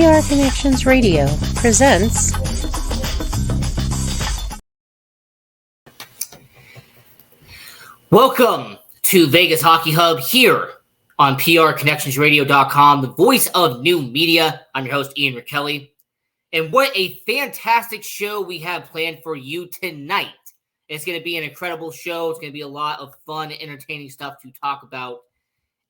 PR Connections Radio presents Welcome to Vegas Hockey Hub here on PRConnectionsRadio.com, the voice of new media. I'm your host, Ian Rachiele. And what a fantastic show we have planned for you tonight. It's going to be an incredible show. It's going to be a lot of fun, entertaining stuff to talk about.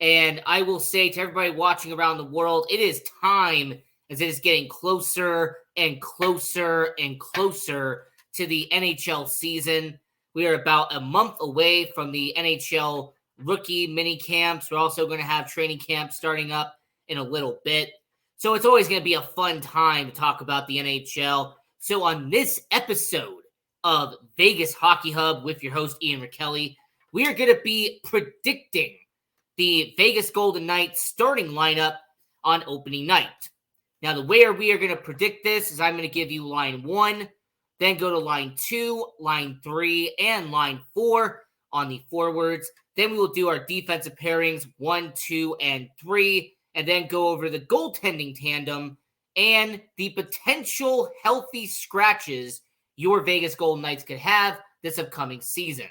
And I will say to everybody watching around the world, it is time as it is getting closer and closer and closer to the NHL season. We are about a month away from the NHL rookie mini camps. We're also going to have training camps starting up in a little bit. So it's always going to be a fun time to talk about the NHL. So on this episode of Vegas Hockey Hub with your host, Ian Rachiele, we are going to be predicting the Vegas Golden Knights starting lineup on opening night. Now, the way we are going to predict this is I'm going to give you line 1, then go to line 2, line 3, and line 4 on the forwards. Then we will do our defensive pairings 1, 2, and 3, and then go over the goaltending tandem and the potential healthy scratches your Vegas Golden Knights could have this upcoming season.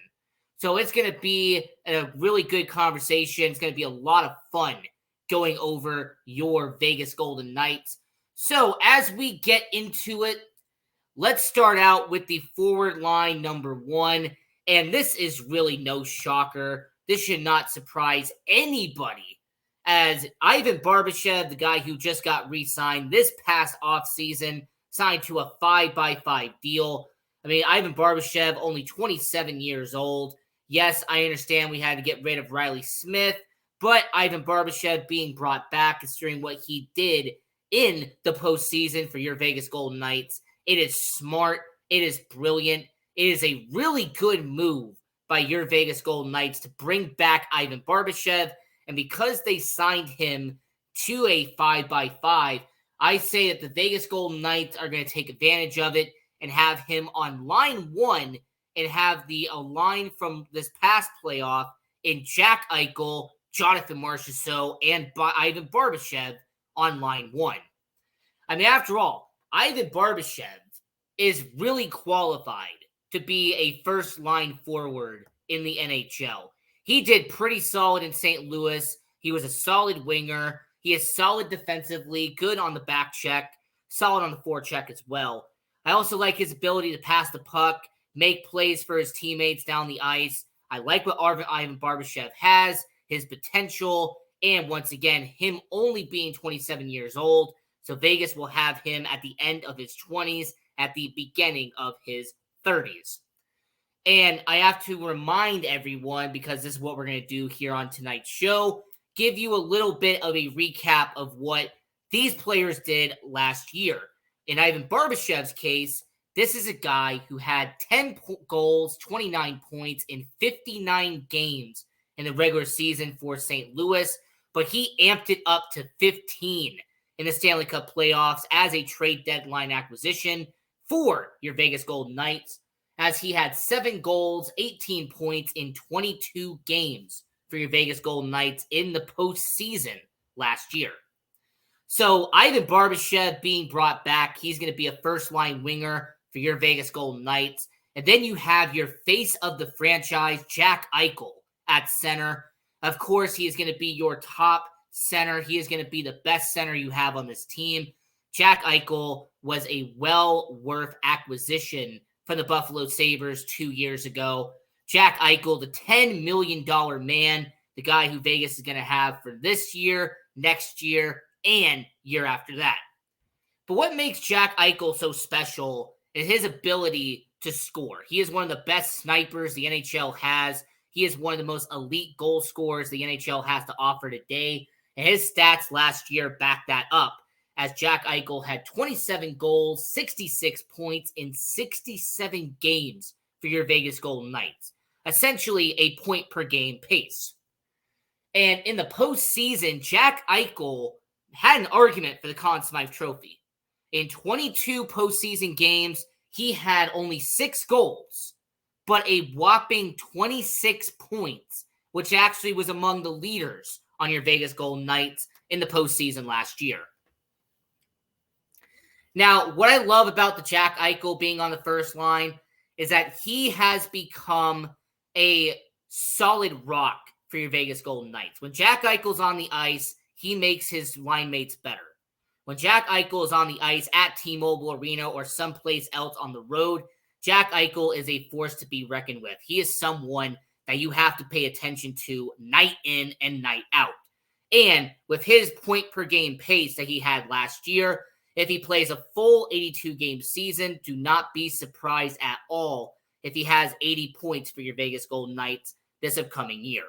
So it's going to be a really good conversation. It's going to be a lot of fun going over your Vegas Golden Knights. So as we get into it, let's start out with the forward line number 1. And this is really no shocker. This should not surprise anybody, as Ivan Barbashev, the guy who just got re-signed this past offseason, signed to a 5x5 deal. I mean, Ivan Barbashev, only 27 years old. Yes, I understand we had to get rid of Riley Smith, but Ivan Barbashev being brought back, considering what he did in the postseason for your Vegas Golden Knights, it is smart. It is brilliant. It is a really good move by your Vegas Golden Knights to bring back Ivan Barbashev. And because they signed him to a 5x5, I say that the Vegas Golden Knights are going to take advantage of it and have him on line 1 and have the line from this past playoff in Jack Eichel, Jonathan Marchessault, and Ivan Barbashev on line 1. I mean, after all, Ivan Barbashev is really qualified to be a first-line forward in the NHL. He did pretty solid in St. Louis. He was a solid winger. He is solid defensively, good on the back check, solid on the forecheck as well. I also like his ability to pass the puck, make plays for his teammates down the ice. I like what Ivan Barbashev has, his potential, and once again, him only being 27 years old. So Vegas will have him at the end of his 20s, at the beginning of his 30s. And I have to remind everyone, because this is what we're going to do here on tonight's show, give you a little bit of a recap of what these players did last year. In Ivan Barbashev's case, this is a guy who had 10 goals, 29 points in 59 games in the regular season for St. Louis, but he amped it up to 15 in the Stanley Cup playoffs as a trade deadline acquisition for your Vegas Golden Knights, as he had 7 goals, 18 points in 22 games for your Vegas Golden Knights in the postseason last year. So Ivan Barbashev being brought back, he's going to be a first-line winger for your Vegas Golden Knights. And then you have your face of the franchise, Jack Eichel, at center. Of course, he is going to be your top center. He is going to be the best center you have on this team. Jack Eichel was a well-worth acquisition from the Buffalo Sabres 2 years ago. Jack Eichel, the $10 million man, the guy who Vegas is going to have for this year, next year, and year after that. But what makes Jack Eichel so special is his ability to score. He is one of the best snipers the NHL has. He is one of the most elite goal scorers the NHL has to offer today. And his stats last year back that up, as Jack Eichel had 27 goals, 66 points in 67 games for your Vegas Golden Knights. Essentially a point-per-game pace. And in the postseason, Jack Eichel had an argument for the Conn Smythe Trophy. In 22 postseason games, he had only 6 goals, but a whopping 26 points, which actually was among the leaders on your Vegas Golden Knights in the postseason last year. Now, what I love about the Jack Eichel being on the first line is that he has become a solid rock for your Vegas Golden Knights. When Jack Eichel's on the ice, he makes his line mates better. When Jack Eichel is on the ice at T-Mobile Arena or someplace else on the road, Jack Eichel is a force to be reckoned with. He is someone that you have to pay attention to night in and night out. And with his point per game pace that he had last year, if he plays a full 82-game season, do not be surprised at all if he has 80 points for your Vegas Golden Knights this upcoming year.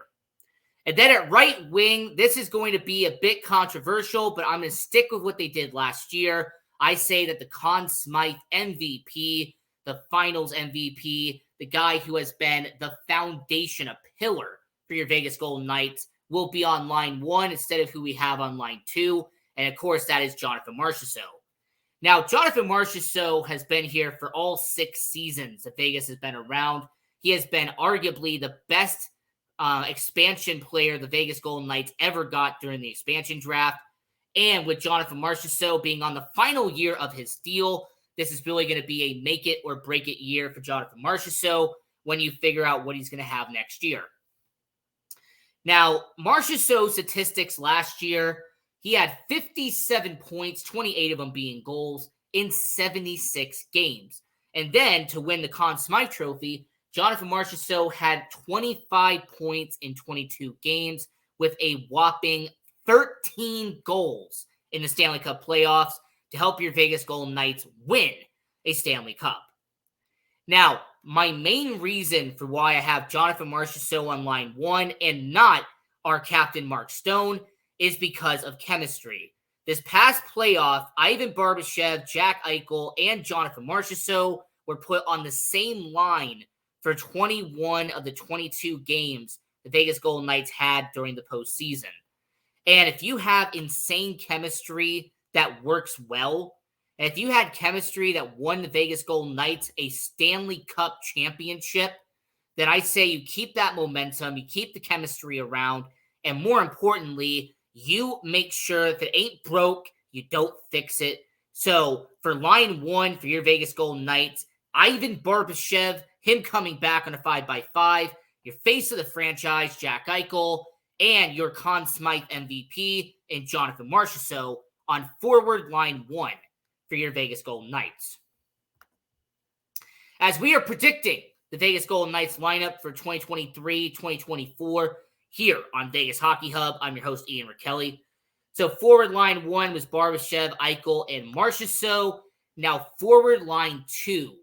And then at right wing, this is going to be a bit controversial, but I'm going to stick with what they did last year. I say that the Conn Smythe MVP, the Finals MVP, the guy who has been the foundation, a pillar for your Vegas Golden Knights, will be on line 1 instead of who we have on line 2. And of course, that is Jonathan Marchessault. Now, Jonathan Marchessault has been here for all 6 seasons that Vegas has been around. He has been arguably the best expansion player the Vegas Golden Knights ever got during the expansion draft. And with Jonathan Marchessault being on the final year of his deal, this is really going to be a make it or break it year for Jonathan Marchessault when you figure out what he's going to have next year. Now, Marchessault's statistics last year, he had 57 points, 28 of them being goals in 76 games. And then to win the Conn Smythe Trophy, Jonathan Marchessault had 25 points in 22 games with a whopping 13 goals in the Stanley Cup playoffs to help your Vegas Golden Knights win a Stanley Cup. Now, my main reason for why I have Jonathan Marchessault on line 1 and not our captain Mark Stone is because of chemistry. This past playoff, Ivan Barbashev, Jack Eichel, and Jonathan Marchessault were put on the same line for 21 of the 22 games the Vegas Golden Knights had during the postseason. And if you have insane chemistry that works well, and if you had chemistry that won the Vegas Golden Knights a Stanley Cup championship, then I say you keep that momentum, you keep the chemistry around, and more importantly, you make sure if it ain't broke, you don't fix it. So for line 1 for your Vegas Golden Knights, Ivan Barbashev, him coming back on a 5x5, your face of the franchise, Jack Eichel, and your Conn Smythe MVP and Jonathan Marchessault on forward line 1 for your Vegas Golden Knights. As we are predicting the Vegas Golden Knights lineup for 2023-2024 here on Vegas Hockey Hub, I'm your host, Ian Rachiele. So forward line 1 was Barbashev, Eichel, and Marchessault. Now forward line 2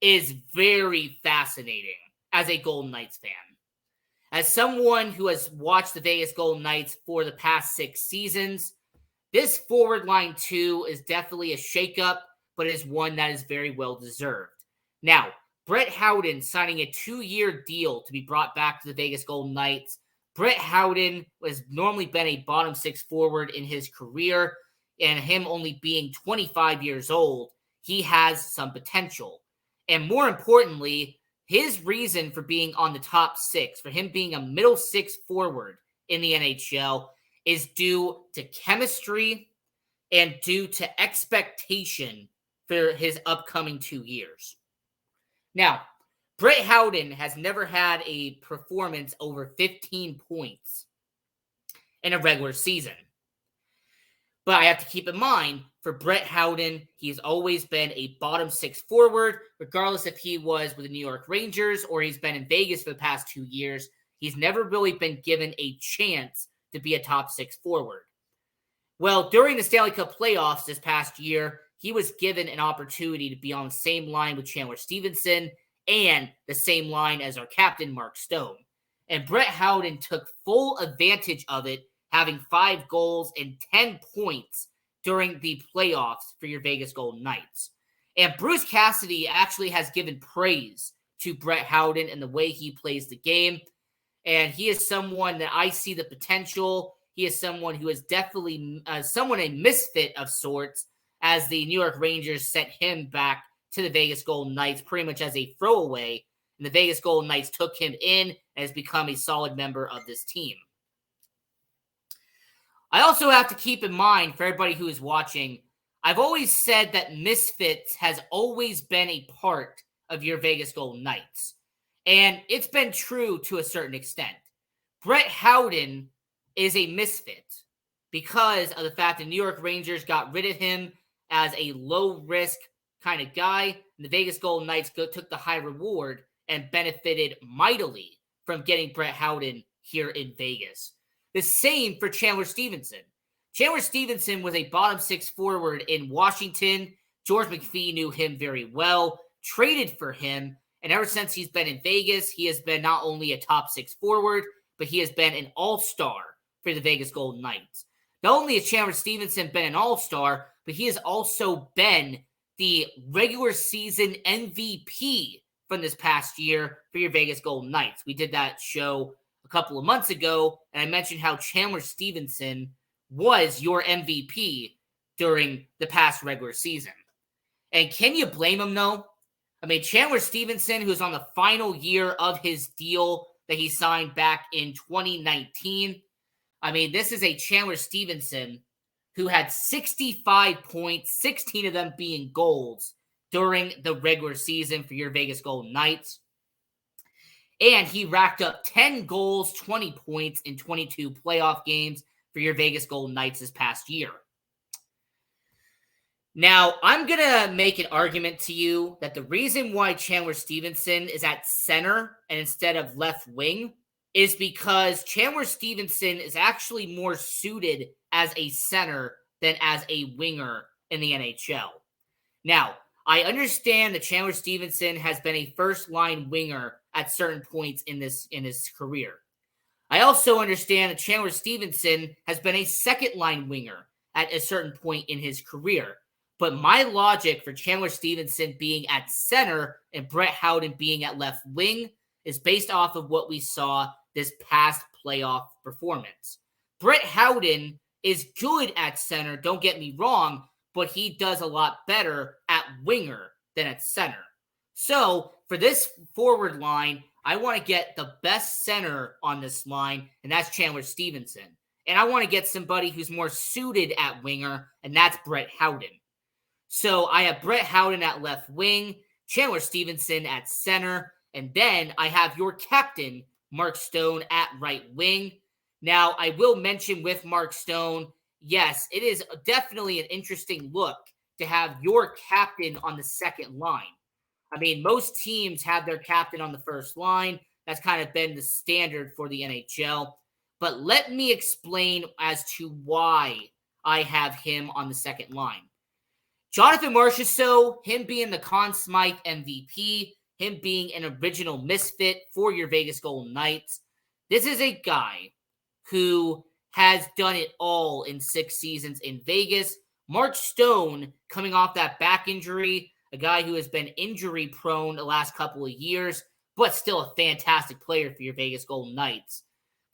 is very fascinating as a Golden Knights fan. As someone who has watched the Vegas Golden Knights for the past 6 seasons, this forward line 2 is definitely a shakeup, but is one that is very well deserved. Now, Brett Howden signing a 2-year deal to be brought back to the Vegas Golden Knights. Brett Howden has normally been a bottom 6 forward in his career, and him only being 25 years old, he has some potential. And more importantly, his reason for being on the top 6, for him being a middle 6 forward in the NHL, is due to chemistry and due to expectation for his upcoming 2 years. Now, Brett Howden has never had a performance over 15 points in a regular season. But I have to keep in mind, for Brett Howden, he's always been a bottom 6 forward, regardless if he was with the New York Rangers or he's been in Vegas for the past 2 years. He's never really been given a chance to be a top 6 forward. Well, during the Stanley Cup playoffs this past year, he was given an opportunity to be on the same line with Chandler Stevenson and the same line as our captain, Mark Stone. And Brett Howden took full advantage of it, having 5 goals and 10 points during the playoffs for your Vegas Golden Knights. And Bruce Cassidy actually has given praise to Brett Howden and the way he plays the game. And he is someone that I see the potential. He is someone who is definitely a misfit of sorts, as the New York Rangers sent him back to the Vegas Golden Knights pretty much as a throwaway. And the Vegas Golden Knights took him in and has become a solid member of this team. I also have to keep in mind, for everybody who is watching, I've always said that misfits has always been a part of your Vegas Golden Knights. And it's been true to a certain extent. Brett Howden is a misfit because of the fact the New York Rangers got rid of him as a low-risk kind of guy. And the Vegas Golden Knights took the high reward and benefited mightily from getting Brett Howden here in Vegas. The same for Chandler Stevenson. Chandler Stevenson was a bottom six forward in Washington. George McPhee knew him very well, traded for him, and ever since he's been in Vegas, he has been not only a top six forward, but he has been an all-star for the Vegas Golden Knights. Not only has Chandler Stevenson been an all-star, but he has also been the regular season MVP from this past year for your Vegas Golden Knights. We did that show a couple of months ago, and I mentioned how Chandler Stevenson was your MVP during the past regular season. And can you blame him, though? I mean, Chandler Stevenson, who's on the final year of his deal that he signed back in 2019. I mean, this is a Chandler Stevenson who had 65 points, 16 of them being goals during the regular season for your Vegas Golden Knights. And he racked up 10 goals, 20 points in 22 playoff games for your Vegas Golden Knights this past year. Now, I'm going to make an argument to you that the reason why Chandler Stevenson is at center and instead of left wing is because Chandler Stevenson is actually more suited as a center than as a winger in the NHL. Now, I understand that Chandler Stevenson has been a first-line winger at certain points in his career. I also understand that Chandler Stevenson has been a second-line winger at a certain point in his career. But my logic for Chandler Stevenson being at center and Brett Howden being at left wing is based off of what we saw this past playoff performance. Brett Howden is good at center, don't get me wrong, but he does a lot better at winger than at center. So for this forward line, I want to get the best center on this line, and that's Chandler Stevenson. And I want to get somebody who's more suited at winger, and that's Brett Howden. So I have Brett Howden at left wing, Chandler Stevenson at center, and then I have your captain, Mark Stone, at right wing. Now, I will mention with Mark Stone, yes, it is definitely an interesting look to have your captain on the second line. I mean, most teams have their captain on the first line. That's kind of been the standard for the NHL. But let me explain as to why I have him on the second line. Jonathan Marchessault, him being the Conn Smythe MVP, him being an original misfit for your Vegas Golden Knights. This is a guy who has done it all in 6 seasons in Vegas. Mark Stone, coming off that back injury, a guy who has been injury prone the last couple of years, but still a fantastic player for your Vegas Golden Knights.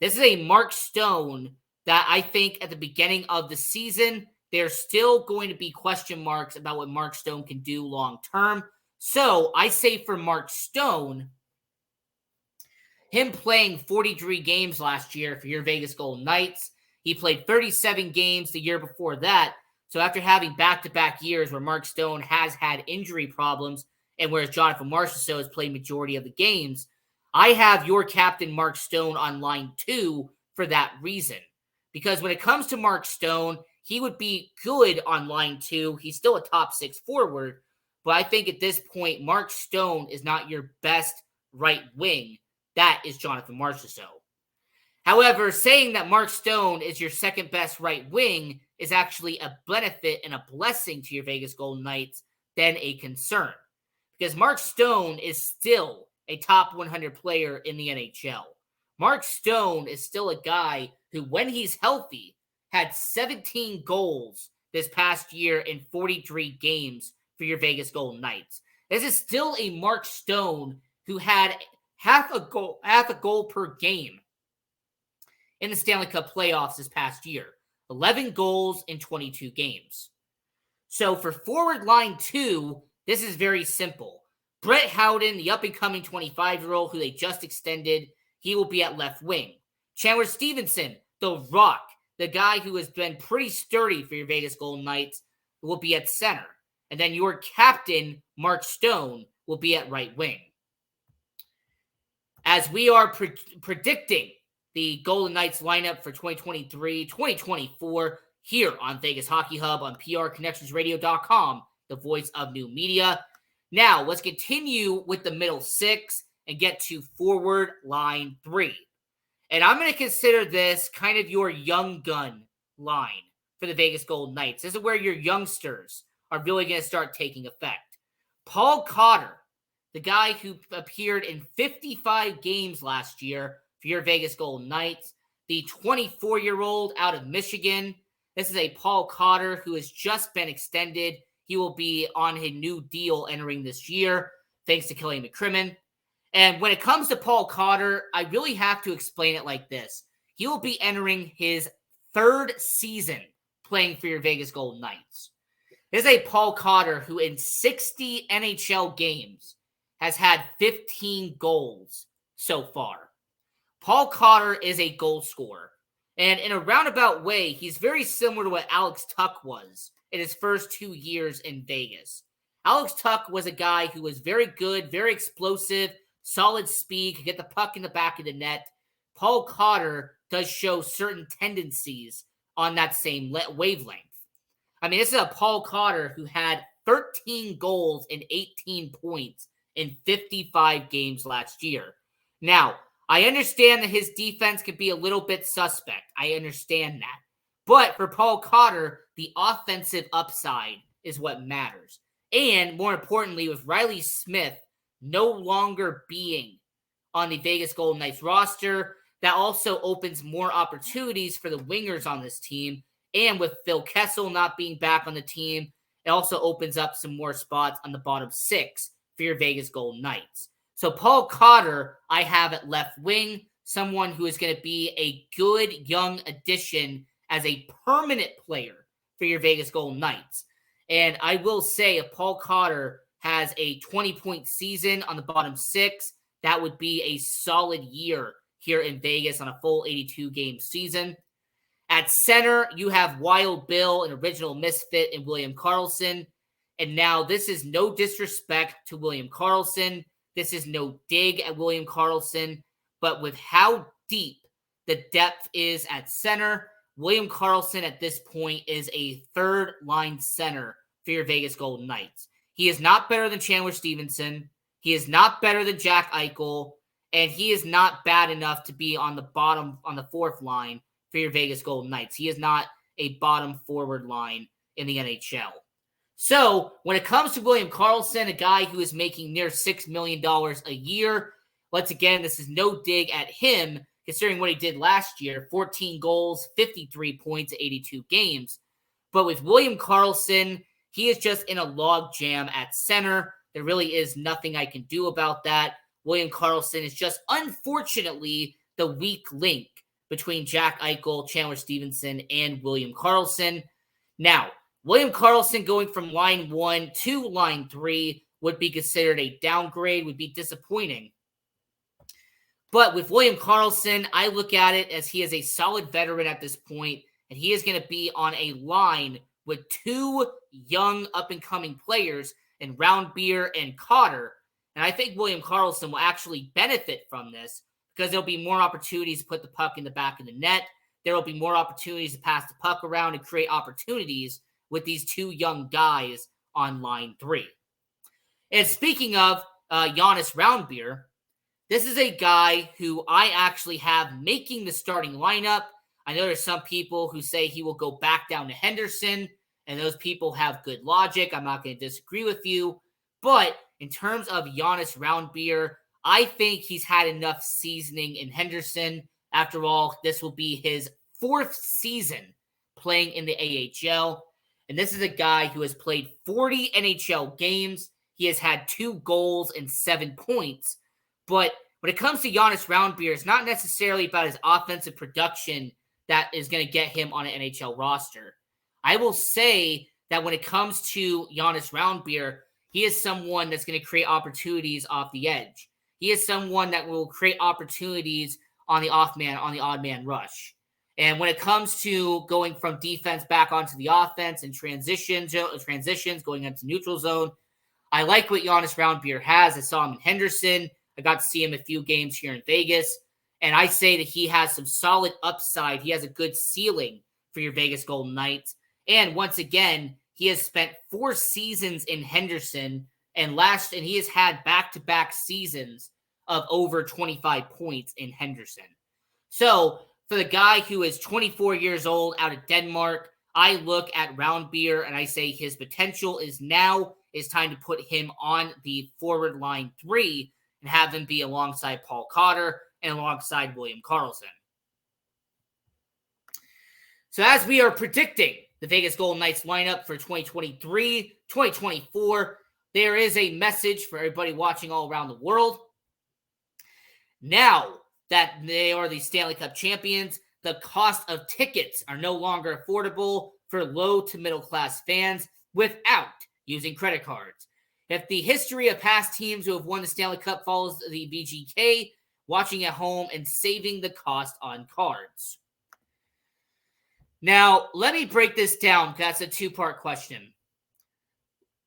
This is a Mark Stone that I think at the beginning of the season, there's still going to be question marks about what Mark Stone can do long term. So I say for Mark Stone, him playing 43 games last year for your Vegas Golden Knights, he played 37 games the year before that. So after having back-to-back years where Mark Stone has had injury problems and whereas Jonathan Marchessault has played majority of the games, I have your captain Mark Stone on line 2 for that reason. Because when it comes to Mark Stone, he would be good on line 2. He's still a top 6 forward, but I think at this point, Mark Stone is not your best right wing. That is Jonathan Marchessault. However, saying that Mark Stone is your second best right wing is actually a benefit and a blessing to your Vegas Golden Knights than a concern. Because Mark Stone is still a top 100 player in the NHL. Mark Stone is still a guy who, when he's healthy, had 17 goals this past year in 43 games for your Vegas Golden Knights. This is still a Mark Stone who had half a goal per game in the Stanley Cup playoffs this past year. 11 goals in 22 games. So for forward line 2, this is very simple. Brett Howden, the up-and-coming 25-year-old who they just extended, he will be at left wing. Chandler Stevenson, the Rock, the guy who has been pretty sturdy for your Vegas Golden Knights, will be at center. And then your captain, Mark Stone, will be at right wing. As we are predicting the Golden Knights lineup for 2023-2024 here on Vegas Hockey Hub on PRConnectionsRadio.com, the voice of new media. Now, let's continue with the middle six and get to forward line three. And I'm going to consider this kind of your young gun line for the Vegas Golden Knights. This is where your youngsters are really going to start taking effect. Paul Cotter, the guy who appeared in 55 games last year for your Vegas Golden Knights, the 24-year-old out of Michigan. This is a Paul Cotter who has just been extended. He will be on a new deal entering this year, thanks to Kelly McCrimmon. And when it comes to Paul Cotter, I really have to explain it like this. He will be entering his third season playing for your Vegas Golden Knights. This is a Paul Cotter who in 60 NHL games has had 15 goals so far. Paul Cotter is a goal scorer. And in a roundabout way, he's very similar to what Alex Tuch was in his first 2 years in Vegas. Alex Tuch was a guy who was very good, very explosive, solid speed, could get the puck in the back of the net. Paul Cotter does show certain tendencies on that same wavelength. I mean, this is a Paul Cotter who had 13 goals and 18 points in 55 games last year. Now, I understand that his defense could be a little bit suspect. I understand that. But for Paul Cotter, the offensive upside is what matters. And more importantly, with Riley Smith no longer being on the Vegas Golden Knights roster, that also opens more opportunities for the wingers on this team. And with Phil Kessel not being back on the team, it also opens up some more spots on the bottom six for your Vegas Golden Knights. So Paul Cotter, I have at left wing, someone who is going to be a good young addition as a permanent player for your Vegas Golden Knights. And I will say if Paul Cotter has a 20-point season on the bottom six, that would be a solid year here in Vegas on a full 82-game season. At center, you have Wild Bill, an original misfit, in William Karlsson. And now this is no disrespect to William Karlsson. This is no dig at William Karlsson. But with how deep the depth is at center, William Karlsson at this point is a third-line center for your Vegas Golden Knights. He is not better than Chandler Stevenson. He is not better than Jack Eichel. And he is not bad enough to be on the bottom, on the fourth line for your Vegas Golden Knights. He is not a bottom forward line in the NHL. So when it comes to William Karlsson, a guy who is making near $6 million a year, once again, this is no dig at him, considering what he did last year, 14 goals, 53 points, 82 games. But with William Karlsson, he is just in a log jam at center. There really is nothing I can do about that. William Karlsson is just, unfortunately, the weak link between Jack Eichel, Chandler Stevenson, and William Karlsson. Now, William Karlsson going from line 1 to line 3 would be considered a downgrade, would be disappointing. But with William Karlsson, I look at it as he is a solid veteran at this point, and he is going to be on a line with two young up-and-coming players in Roundbeer and Cotter. And I think William Karlsson will actually benefit from this because there'll be more opportunities to put the puck in the back of the net. There will be more opportunities to pass the puck around and create opportunities with these two young guys on line 3. And speaking of Jonas Roundbeer, this is a guy who I actually have making the starting lineup. I know there's some people who say he will go back down to Henderson, and those people have good logic. I'm not going to disagree with you. But in terms of Jonas Roundbeer, I think he's had enough seasoning in Henderson. After all, this will be his 4th season playing in the AHL. And this is a guy who has played 40 NHL games. He has had 2 goals and 7 points. But when it comes to Jonas Roundbeer, it's not necessarily about his offensive production that is going to get him on an NHL roster. I will say that when it comes to Jonas Roundbeer, he is someone that's going to create opportunities off the edge. He is someone that will create opportunities on the odd man rush. And when it comes to going from defense back onto the offense and transitions going into neutral zone, I like what Giannis Roundbeer has. I saw him in Henderson. I got to see him a few games here in Vegas. And I say that he has some solid upside. He has a good ceiling for your Vegas Golden Knights. And once again, he has spent 4 seasons in Henderson, and he has had back-to-back seasons of over 25 points in Henderson. So for the guy who is 24 years old out of Denmark, I look at Roundbeer and I say his potential is time to put him on the forward line 3 and have him be alongside Paul Cotter and alongside William Karlsson. So as we are predicting the Vegas Golden Knights lineup for 2023, 2024, there is a message for everybody watching all around the world. Now that they are the Stanley Cup champions, the cost of tickets are no longer affordable for low to middle class fans without using credit cards. If the history of past teams who have won the Stanley Cup follows the VGK, watching at home and saving the cost on cards. Now, let me break this down because that's a 2-part question.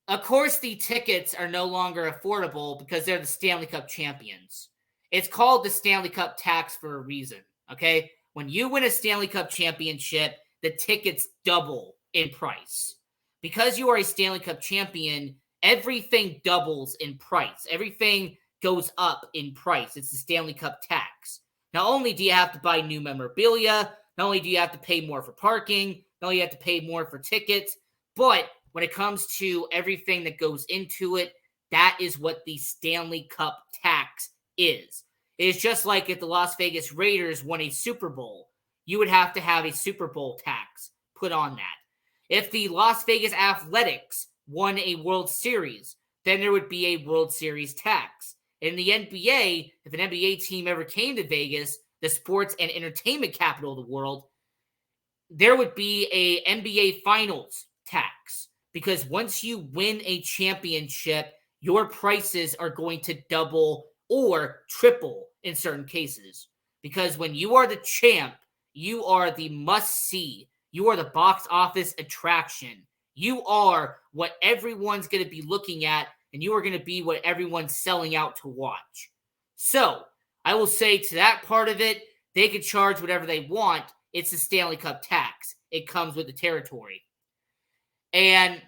Of course, the tickets are no longer affordable because they're the Stanley Cup champions. It's called the Stanley Cup tax for a reason, okay? When you win a Stanley Cup championship, the tickets double in price. Because you are a Stanley Cup champion, everything doubles in price. Everything goes up in price. It's the Stanley Cup tax. Not only do you have to buy new memorabilia, not only do you have to pay more for parking, not only do you have to pay more for tickets, but when it comes to everything that goes into it, that is what the Stanley Cup tax is. It is just like if the Las Vegas Raiders won a Super Bowl, you would have to have a Super Bowl tax put on that. If the Las Vegas Athletics won a World Series, then there would be a World Series tax. In the NBA, if an NBA team ever came to Vegas, the sports and entertainment capital of the world, there would be a NBA Finals tax. Because once you win a championship, your prices are going to double or triple in certain cases. Because when you are the champ, you are the must-see. You are the box office attraction. You are what everyone's going to be looking at, and you are going to be what everyone's selling out to watch. So, I will say to that part of it, they can charge whatever they want. It's the Stanley Cup tax. It comes with the territory. And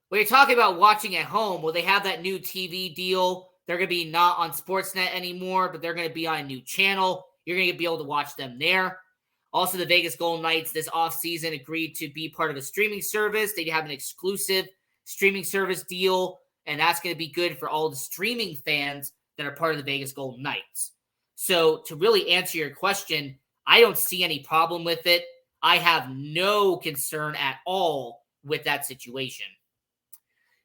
when you're talking about watching at home, well, they have that new TV deal. They're going to be not on Sportsnet anymore, but they're going to be on a new channel. You're going to be able to watch them there. Also, the Vegas Golden Knights this offseason agreed to be part of a streaming service. They have an exclusive streaming service deal, and that's going to be good for all the streaming fans that are part of the Vegas Golden Knights. So to really answer your question, I don't see any problem with it. I have no concern at all with that situation.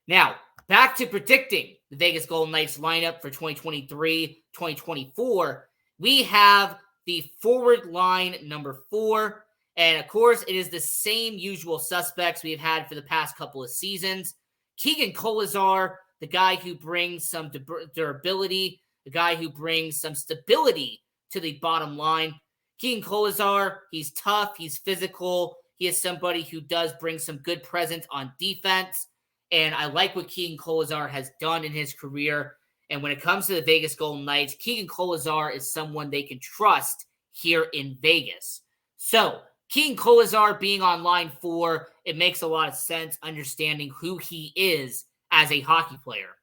Now, back to predicting the Vegas Golden Knights lineup for 2023-2024. We have the forward line number 4. And, of course, it is the same usual suspects we've had for the past couple of seasons. Keegan Kolesar, the guy who brings some durability, the guy who brings some stability to the bottom line. Keegan Kolesar, he's tough, he's physical. He is somebody who does bring some good presence on defense. And I like what Keegan Kolesar has done in his career. And when it comes to the Vegas Golden Knights, Keegan Kolesar is someone they can trust here in Vegas. So, Keegan Kolesar being on line 4, it makes a lot of sense understanding who he is as a hockey player.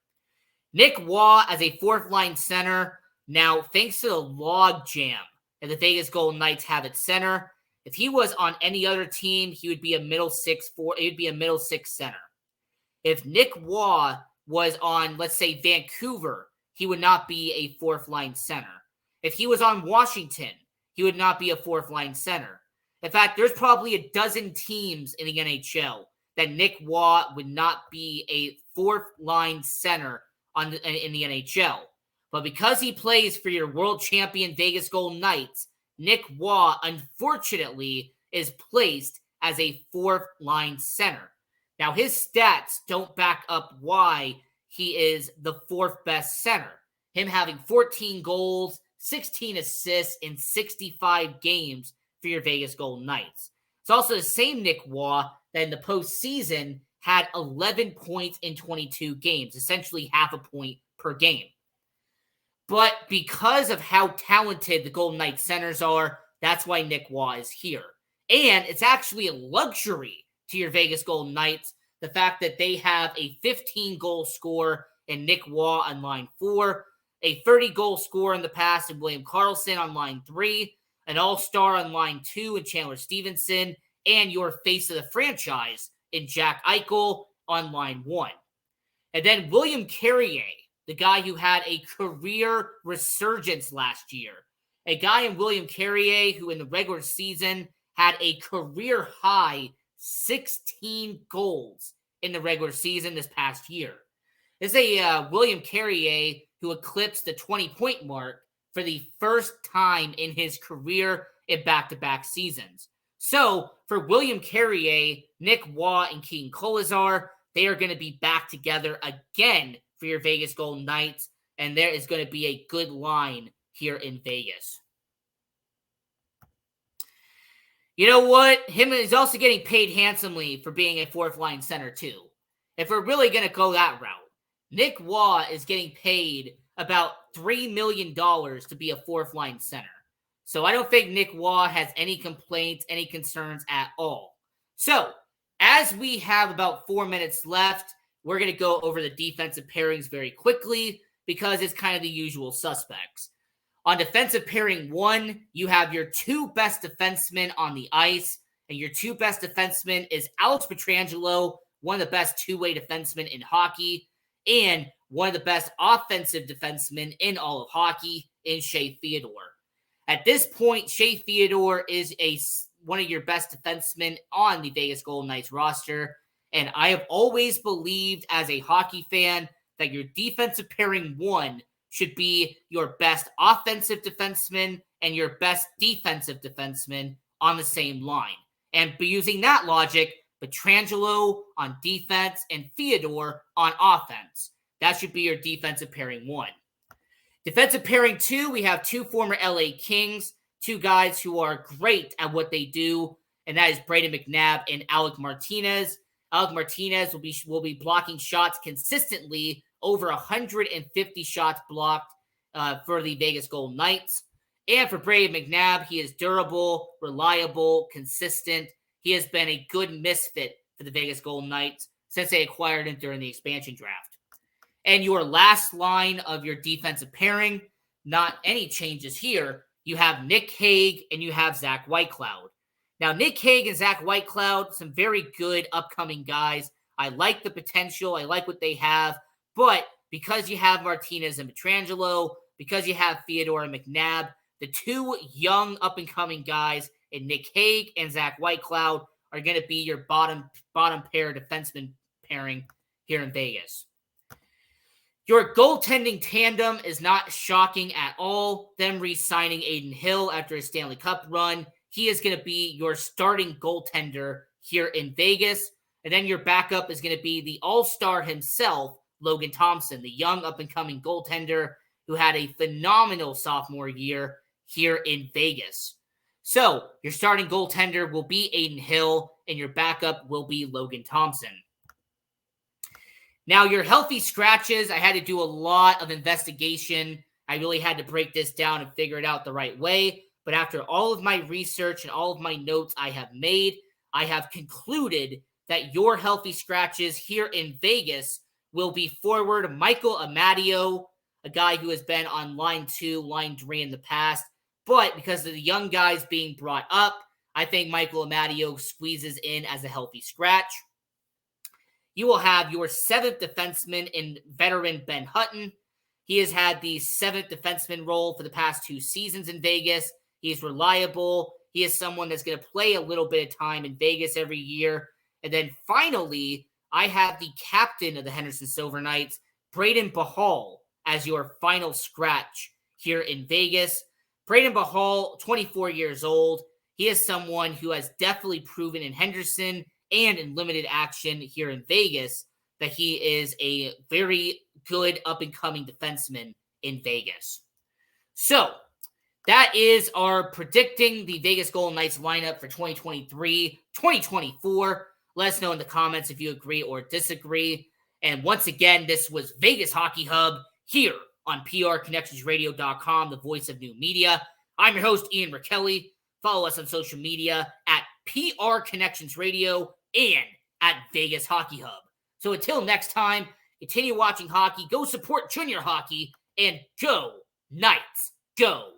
Nick Waugh as a 4th-line center. Now, thanks to the log jam that the Vegas Golden Knights have at center, if he was on any other team, he would be a middle 6 center. If Nick Waugh was on, let's say, Vancouver, he would not be a 4th-line center. If he was on Washington, he would not be a 4th-line center. In fact, there's probably a dozen teams in the NHL that Nick Waugh would not be a 4th-line center in the NHL. But because he plays for your world champion Vegas Golden Knights, Nick Waugh, unfortunately, is placed as a 4th-line center. Now, his stats don't back up why he is the 4th best center. Him having 14 goals, 16 assists in 65 games for your Vegas Golden Knights. It's also the same Nick Waugh that in the postseason had 11 points in 22 games, essentially half a point per game. But because of how talented the Golden Knights centers are, that's why Nick Waugh is here. And it's actually a luxury to your Vegas Golden Knights, the fact that they have a 15-goal scorer in Nick Waugh on line 4, a 30-goal scorer in the past in William Karlsson on line 3, an all-star on line 2 in Chandler Stevenson, and your face of the franchise in Jack Eichel on line 1. And then William Carrier, the guy who had a career resurgence last year. A guy in William Carrier who in the regular season had a career high 16 goals in the regular season this past year. This is a William Carrier who eclipsed the 20-point mark for the first time in his career in back-to-back seasons. So, for William Carrier, Nick Waugh, and Keegan Kolesar, they are going to be back together again for your Vegas Golden Knights, and there is going to be a good line here in Vegas. You know what? Him is also getting paid handsomely for being a fourth-line center, too. If we're really going to go that route, Nick Waugh is getting paid about $3 million to be a fourth-line center. So I don't think Nick Waugh has any complaints, any concerns at all. So, as we have about 4 minutes left, we're going to go over the defensive pairings very quickly because it's kind of the usual suspects. On defensive pairing 1, you have your 2 best defensemen on the ice, and your 2 best defensemen is Alex Pietrangelo, one of the best two-way defensemen in hockey, and one of the best offensive defensemen in all of hockey in Shea Theodore. At this point, Shea Theodore is one of your best defensemen on the Vegas Golden Knights roster, and I have always believed as a hockey fan that your defensive pairing 1 should be your best offensive defenseman and your best defensive defenseman on the same line. And using that logic, Pietrangelo on defense and Theodore on offense. That should be your defensive pairing 1. Defensive pairing 2, we have 2 former LA Kings, 2 guys who are great at what they do, and that is Brayden McNabb and Alec Martinez. Alec Martinez will be blocking shots consistently, over 150 shots blocked for the Vegas Golden Knights. And for Brayden McNabb, he is durable, reliable, consistent. He has been a good misfit for the Vegas Golden Knights since they acquired him during the expansion draft. And your last line of your defensive pairing, not any changes here. You have Nick Hague and you have Zach Whitecloud. Now, Nick Hague and Zach Whitecloud, some very good upcoming guys. I like the potential. I like what they have. But because you have Martinez and Pietrangelo, because you have Theodore and McNabb, the 2 young up-and-coming guys in Nick Hague and Zach Whitecloud are going to be your bottom pair defenseman pairing here in Vegas. Your goaltending tandem is not shocking at all. Them re-signing Adin Hill after his Stanley Cup run. He is going to be your starting goaltender here in Vegas. And then your backup is going to be the all-star himself, Logan Thompson, the young up-and-coming goaltender who had a phenomenal sophomore year here in Vegas. So, your starting goaltender will be Adin Hill, and your backup will be Logan Thompson. Now, your healthy scratches, I had to do a lot of investigation. I really had to break this down and figure it out the right way. But after all of my research and all of my notes I have made, I have concluded that your healthy scratches here in Vegas will be forward Michael Amadio, a guy who has been on line 2, line 3 in the past. But because of the young guys being brought up, I think Michael Amadio squeezes in as a healthy scratch. You will have your 7th defenseman in veteran Ben Hutton. He has had the 7th defenseman role for the past 2 seasons in Vegas. He's reliable. He is someone that's going to play a little bit of time in Vegas every year. And then finally, I have the captain of the Henderson Silver Knights, Braden Bahal, as your final scratch here in Vegas. Braden Bahal, 24 years old. He is someone who has definitely proven in Henderson and in limited action here in Vegas that he is a very good up-and-coming defenseman in Vegas. So, that is our predicting the Vegas Golden Knights lineup for 2023-2024. Let us know in the comments if you agree or disagree. And once again, this was Vegas Hockey Hub here on PRConnectionsRadio.com, the voice of new media. I'm your host, Ian Rachiele. Follow us on social media at PR Connections Radio and at Vegas Hockey Hub. So until next time, continue watching hockey, go support junior hockey, and go Knights, go!